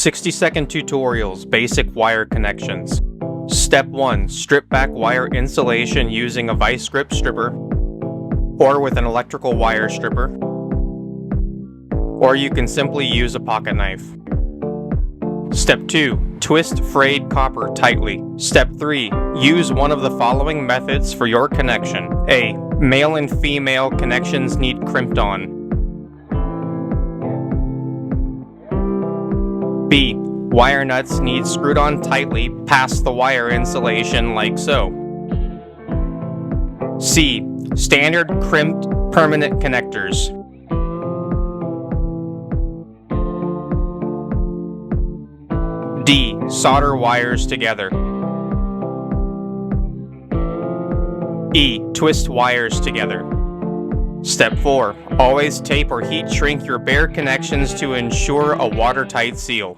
60-second tutorials, basic wire connections. Step 1. Strip back wire insulation using a vice grip stripper, or with an electrical wire stripper, or you can simply use a pocket knife. Step 2. Twist frayed copper tightly. Step 3. Use one of the following methods for your connection. A. Male and female connections need crimped on. B. Wire nuts need screwed on tightly past the wire insulation like so. C. Standard crimped permanent connectors. D. Solder wires together. E. Twist wires together. Step 4. Always tape or heat shrink your bare connections to ensure a watertight seal.